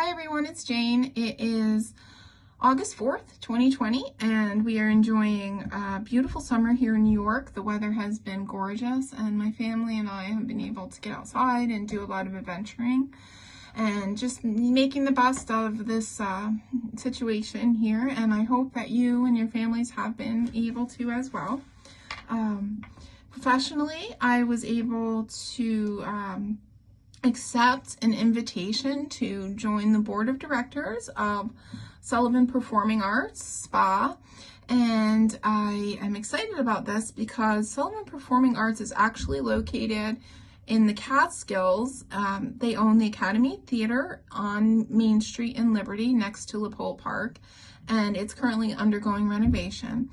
Hi everyone, it's Jane. It is August 4th, 2020, and we are enjoying a beautiful summer here in New York. The weather has been gorgeous, and my family and I have been able to get outside and do a lot of adventuring and just making the best of this situation here, and I hope that you and your families have been able to as well. Professionally, I was able to accept an invitation to join the board of directors of Sullivan Performing Arts Spa, and I am excited about this because Sullivan Performing Arts is actually located in the Catskills. They own the Academy Theater on Main Street in Liberty next to LaPole Park, and it's currently undergoing renovation.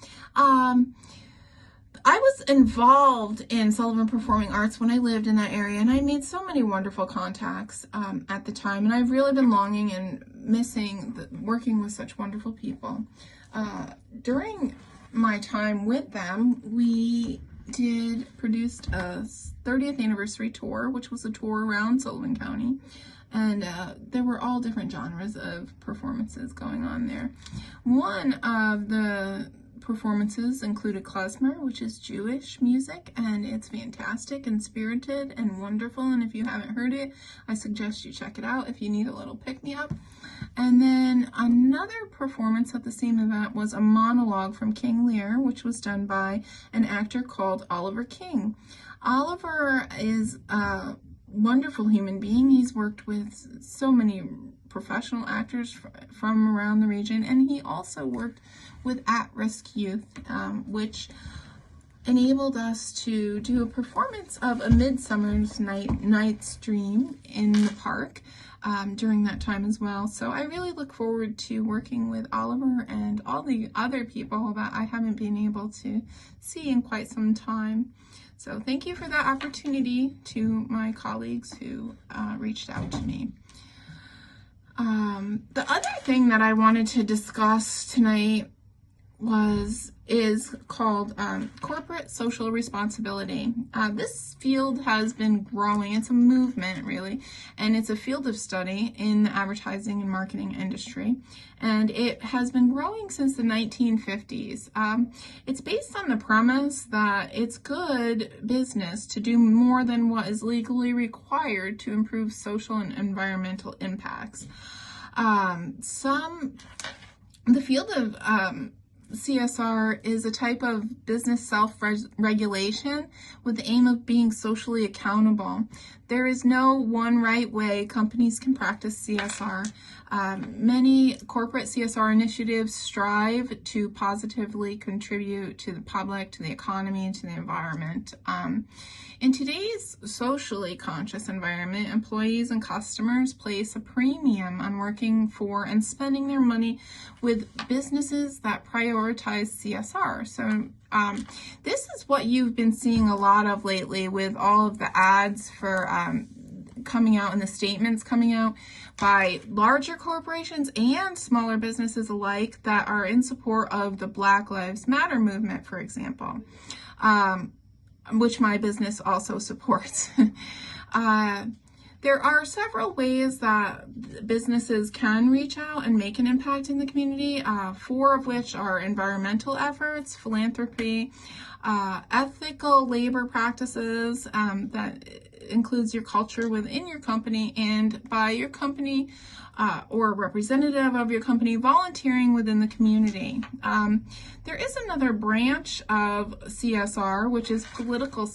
I was involved in Sullivan Performing Arts when I lived in that area, and I made so many wonderful contacts at the time, and I've really been longing and missing working with such wonderful people. During my time with them, we produced a 30th anniversary tour, which was a tour around Sullivan County, and there were all different genres of performances going on there. One of the performances included klezmer, which is Jewish music, and it's fantastic and spirited and wonderful, and if you haven't heard it, I suggest you check it out if you need a little pick-me-up. And then another performance at the same event was a monologue from King Lear, which was done by an actor called Oliver King. Oliver is a wonderful human being. He's worked with so many professional actors from around the region, and he also worked with at-risk youth, which enabled us to do a performance of A Midsummer's Night's Dream in the park during that time as well. So I really look forward to working with Oliver and all the other people that I haven't been able to see in quite some time. So thank you for that opportunity to my colleagues who reached out to me. The other thing that I wanted to discuss tonight is called corporate social responsibility. This field has been growing. It's a movement, really, and it's a field of study in the advertising and marketing industry, and it has been growing since the 1950s. It's based on the premise that it's good business to do more than what is legally required to improve social and environmental impacts. The field of CSR is a type of business self-regulation with the aim of being socially accountable. There is no one right way companies can practice CSR. Many corporate CSR initiatives strive to positively contribute to the public, to the economy, and to the environment. In today's socially conscious environment, employees and customers place a premium on working for and spending their money with businesses that prioritize CSR. So this is what you've been seeing a lot of lately with all of the ads for coming out and the statements coming out by larger corporations and smaller businesses alike that are in support of the Black Lives Matter movement, for example, which my business also supports. There are several ways that businesses can reach out and make an impact in the community, 4 of which are environmental efforts, philanthropy, ethical labor practices, that includes your culture within your company, and by your company or a representative of your company volunteering within the community. There is another branch of CSR, which is political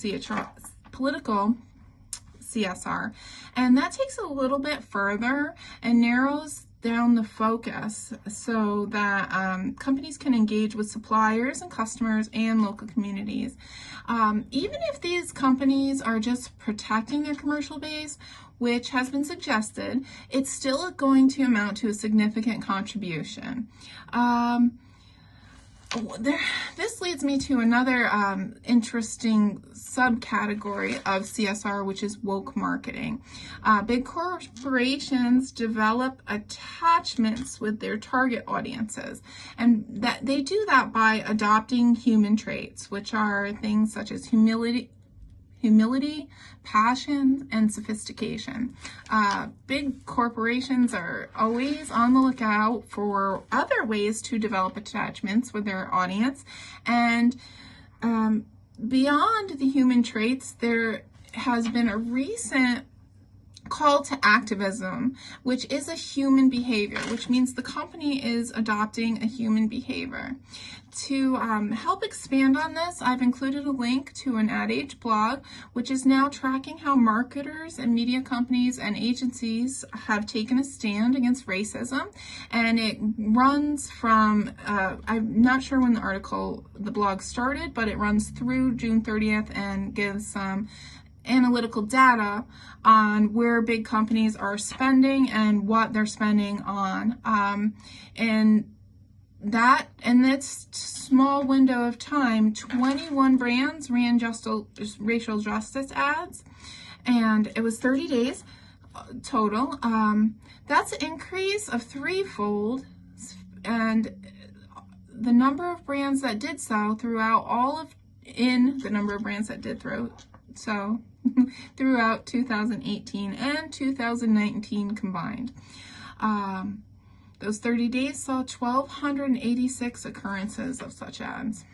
CSR, and that takes it a little bit further and narrows down the focus so that companies can engage with suppliers and customers and local communities. Even if these companies are just protecting their commercial base, which has been suggested, it's still going to amount to a significant contribution. This leads me to another interesting subcategory of CSR, which is woke marketing. Big corporations develop attachments with their target audiences, and that they do that by adopting human traits, which are things such as humility, humility, passion, and sophistication. Big corporations are always on the lookout for other ways to develop attachments with their audience. And beyond the human traits, there has been a recent call to activism, which is a human behavior, which means the company is adopting a human behavior. To help expand on this, I've included a link to an Ad Age blog, which is now tracking how marketers and media companies and agencies have taken a stand against racism. And it runs from, I'm not sure when the blog started, but it runs through June 30th and gives some analytical data on where big companies are spending and what they're spending on. And that, in this small window of time, 21 brands ran racial justice ads, and it was 30 days total. That's an increase of threefold, and the number of brands that did so throughout throughout 2018 and 2019 combined. Those 30 days saw 1,286 occurrences of such ads.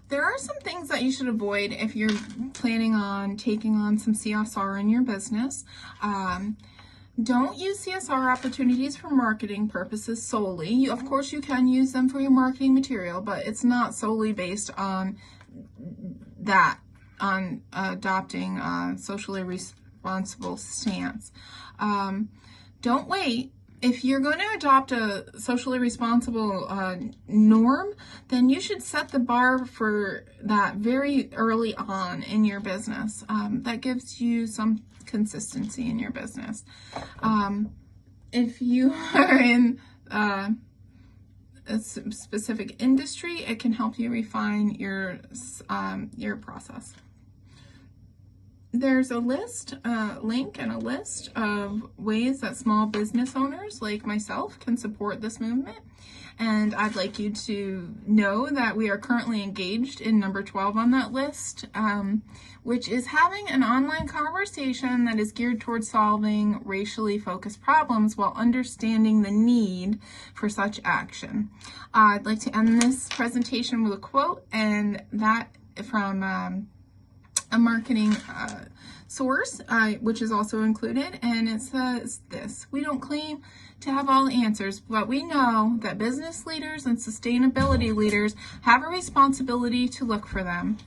There are some things that you should avoid if you're planning on taking on some CSR in your business. Don't use CSR opportunities for marketing purposes solely. Of course, you can use them for your marketing material, but it's not solely based on that, on adopting a socially responsible stance. Don't wait. If you're going to adopt a socially responsible norm, then you should set the bar for that very early on in your business. That gives you some consistency in your business. If you are in a specific industry, it can help you refine your process. There's a link and a list of ways that small business owners like myself can support this movement. And I'd like you to know that we are currently engaged in number 12 on that list, which is having an online conversation that is geared towards solving racially focused problems while understanding the need for such action. I'd like to end this presentation with a quote, and that from a marketing source, which is also included, and it says this: "We don't claim to have all the answers, but we know that business leaders and sustainability leaders have a responsibility to look for them."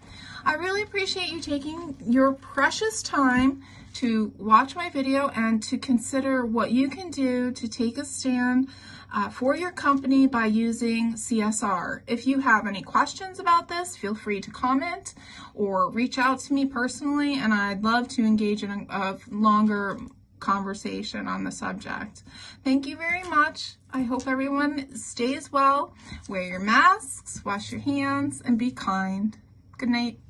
I really appreciate you taking your precious time to watch my video and to consider what you can do to take a stand for your company by using CSR. If you have any questions about this, feel free to comment or reach out to me personally, and I'd love to engage in a longer conversation on the subject. Thank you very much. I hope everyone stays well. Wear your masks, wash your hands, and be kind. Good night.